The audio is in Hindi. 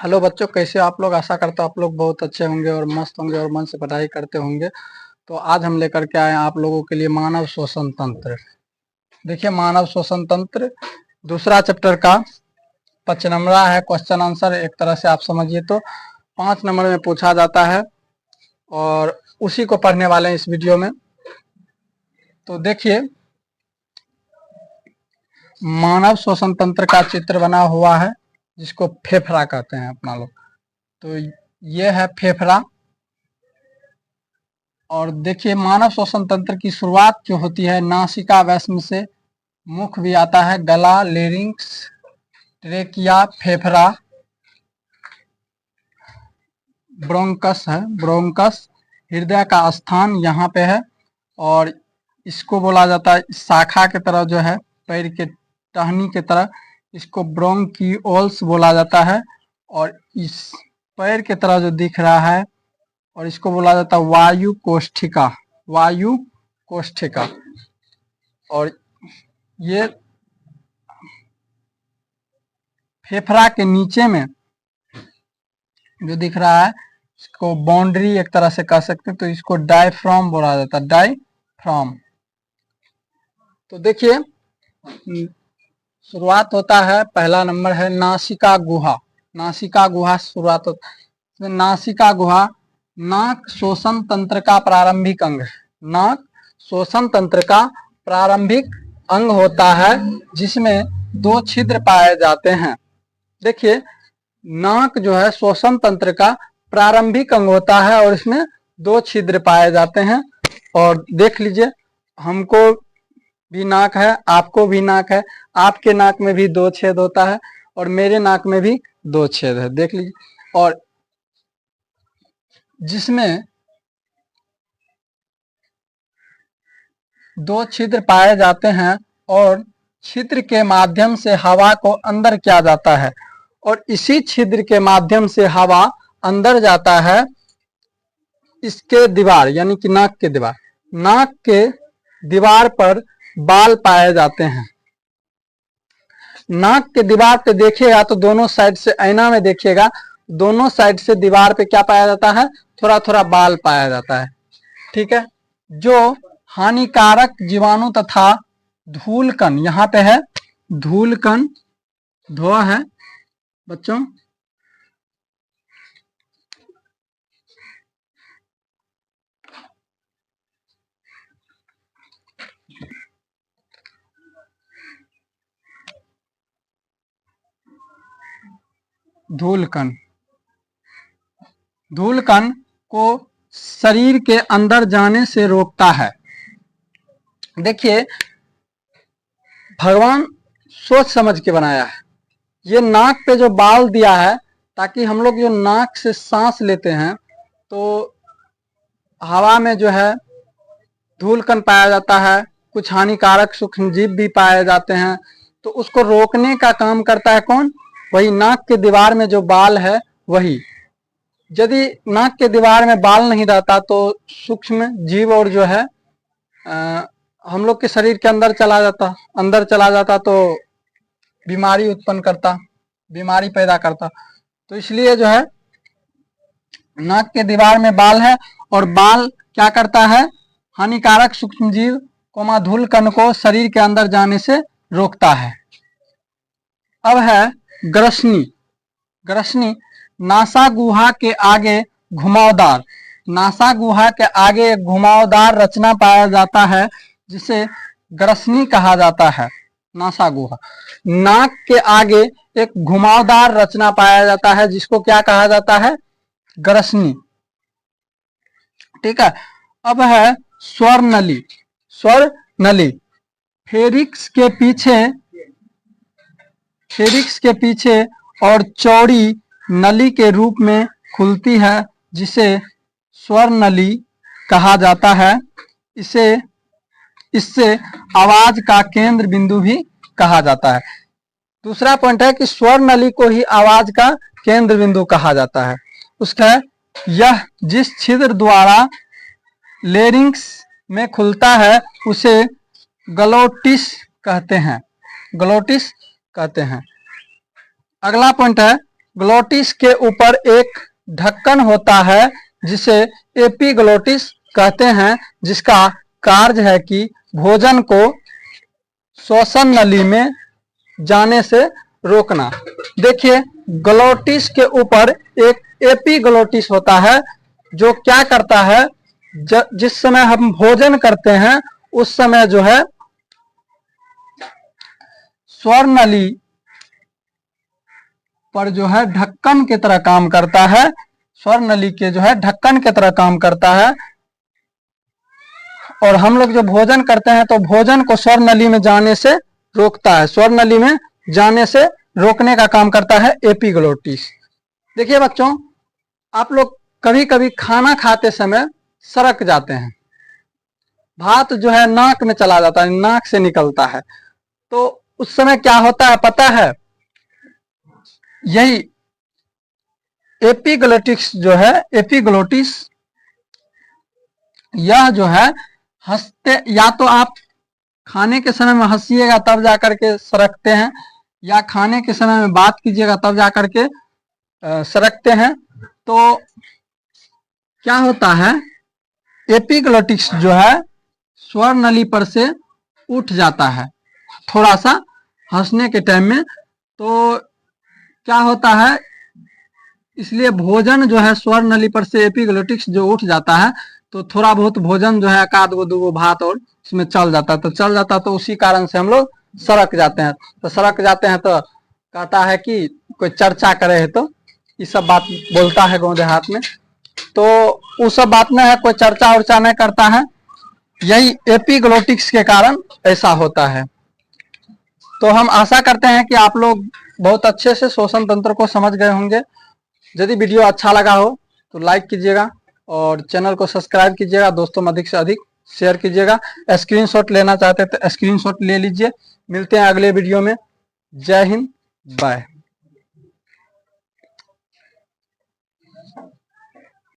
हेलो बच्चों, कैसे हो आप लोग। आशा करता हूँ आप लोग बहुत अच्छे होंगे और मस्त होंगे और मन से पढ़ाई करते होंगे। तो आज हम लेकर के आए हैं आप लोगों के लिए मानव शोषण तंत्र। देखिए, मानव शोषण तंत्र दूसरा चैप्टर का 5 नंबर है क्वेश्चन आंसर। एक तरह से आप समझिए तो 5 नंबर में पूछा जाता है और उसी को पढ़ने वाले हैं इस वीडियो में। तो देखिए, मानव शोषण तंत्र का चित्र बना हुआ है जिसको फेफड़ा कहते हैं अपना लोग। तो ये है फेफड़ा। और देखिए, मानव श्वसन तंत्र की शुरुआत जो होती है नासिका वैष्म से। मुख भी आता है, गला, लेरिंक्स, ट्रेकिया, फेफड़ा, ब्रोंकस है, ब्रोंकस हृदय का स्थान यहाँ पे है। और इसको बोला जाता है शाखा के तरह जो है, पैर के टहनी के तरह, इसको ब्रोंकियोल्स बोला जाता है। और इस पैर के तरह जो दिख रहा है और इसको बोला जाता है वायु कोष्ठिका, वायु कोष्ठिका। और ये फेफड़ा के नीचे में जो दिख रहा है इसको बाउंड्री एक तरह से कह सकते हैं, तो इसको डायफ्राम बोला जाता है, डायफ्राम। तो देखिए, शुरुआत होता है, पहला नंबर है नासिका गुहा। नासिका गुहा शुरुआत होता है। नासिका गुहा नाक श्वसन तंत्र का प्रारंभिक अंग है। नाक श्वसन तंत्र का प्रारंभिक अंग होता है जिसमें 2 छिद्र पाए जाते हैं। देखिए, नाक जो है श्वसन तंत्र का प्रारंभिक अंग होता है और इसमें 2 छिद्र पाए जाते हैं। और देख लीजिए, हमको भी नाक है, आपको भी नाक है, आपके नाक में भी 2 छेद होता है और मेरे नाक में भी 2 छेद है, देख लीजिए। और जिसमें 2 छिद्र पाए जाते हैं और छिद्र के माध्यम से हवा को अंदर किया जाता है और इसी छिद्र के माध्यम से हवा अंदर जाता है इसके दीवार, यानी कि नाक के दीवार। नाक के दीवार पर बाल पाए जाते हैं। नाक के दीवार पे देखिएगा तो दोनों साइड से, ऐना में देखिएगा, दोनों साइड से दीवार पे क्या पाया जाता है, थोड़ा थोड़ा बाल पाया जाता है, ठीक है, जो हानिकारक जीवाणु तथा धूलकण, यहाँ पे है धूलकण, धोआ है बच्चों, धूलकण, धूलकण को शरीर के अंदर जाने से रोकता है। देखिए, भगवान सोच समझ के बनाया है। ये नाक पे जो बाल दिया है ताकि हम लोग जो नाक से सांस लेते हैं तो हवा में जो है धूलकण पाया जाता है, कुछ हानिकारक सूक्ष्मजीव भी पाए जाते हैं, तो उसको रोकने का काम करता है कौन, वही नाक के दीवार में जो बाल है वही। यदि नाक के दीवार में बाल नहीं रहता तो सूक्ष्म जीव और जो है हम लोग के शरीर के अंदर चला जाता तो बीमारी उत्पन्न करता, बीमारी पैदा करता। तो इसलिए जो है नाक के दीवार में बाल है और बाल क्या करता है, हानिकारक सूक्ष्मजीव धूलकण को शरीर के अंदर जाने से रोकता है। अब है ग्रसनी। ग्रसनी नासा गुहा के आगे घुमावदार, नासा गुहा के आगे एक घुमावदार रचना पाया जाता है जिसे ग्रसनी कहा जाता है। नासा गुहा, नाक के आगे एक घुमावदार रचना पाया जाता है जिसको क्या कहा जाता है, ग्रसनी, ठीक है। अब है स्वर नली। स्वर नली फेरिक्स के पीछे, फेरिक्स के पीछे और चौड़ी नली के रूप में खुलती है जिसे स्वर नली कहा जाता है। इससे आवाज का केंद्र बिंदु भी कहा जाता है। दूसरा पॉइंट है कि स्वर नली को ही आवाज का केंद्र बिंदु कहा जाता है। उसका यह जिस छिद्र द्वारा लेरिंक्स में खुलता है उसे ग्लोटिस कहते हैं, ग्लोटिस कहते हैं। अगला पॉइंट है ग्लोटिस के ऊपर एक ढक्कन होता है जिसे एपिग्लोटिस कहते हैं, जिसका कार्य है कि भोजन को श्वसन नली में जाने से रोकना। देखिए, ग्लोटिस के ऊपर एक एपिग्लोटिस होता है जो क्या करता है, जिस समय हम भोजन करते हैं उस समय जो है स्वर नली पर जो है ढक्कन की तरह काम करता है, स्वर नली के जो है ढक्कन की तरह काम करता है। और हम लोग जो भोजन करते हैं तो भोजन को स्वर नली में जाने से रोकता है, स्वर नली में जाने से रोकने का काम करता है एपिग्लोटिस। देखिए बच्चों, आप लोग कभी कभी खाना खाते समय सरक जाते हैं, भात जो है नाक में चला जाता है, नाक से निकलता है, तो उस समय क्या होता है पता है? यही एपिग्लोटिस जो है, एपिग्लोटिस यह जो है हंसते, या तो आप खाने के समय में हंसिएगा तब जाकर के सरकते हैं, या खाने के समय में बात कीजिएगा तब जाकर के सरकते हैं। तो क्या होता है, एपिग्लोटिस जो है स्वर नली पर से उठ जाता है थोड़ा सा हंसने के टाइम में। तो क्या होता है, इसलिए भोजन जो है स्वर नली पर से एपिग्लोटिस जो उठ जाता है तो थोड़ा बहुत भोजन जो है एकाध गो दूगो भात और इसमें चल जाता है, तो चल जाता है, तो उसी कारण से हम लोग सरक जाते हैं। तो सरक जाते हैं तो कहता है कि कोई चर्चा करे है, तो ये सब बात बोलता है गाँव देहात में, तो वो सब बात नहीं है, कोई चर्चा उर्चा नहीं करता है, यही एपिग्लोटिस के कारण ऐसा होता है। तो हम आशा करते हैं कि आप लोग बहुत अच्छे से श्वसन तंत्र को समझ गए होंगे। यदि वीडियो अच्छा लगा हो तो लाइक कीजिएगा और चैनल को सब्सक्राइब कीजिएगा, दोस्तों में अधिक से अधिक शेयर कीजिएगा। स्क्रीनशॉट लेना चाहते हैं तो स्क्रीनशॉट ले लीजिए। मिलते हैं अगले वीडियो में। जय हिंद, बाय।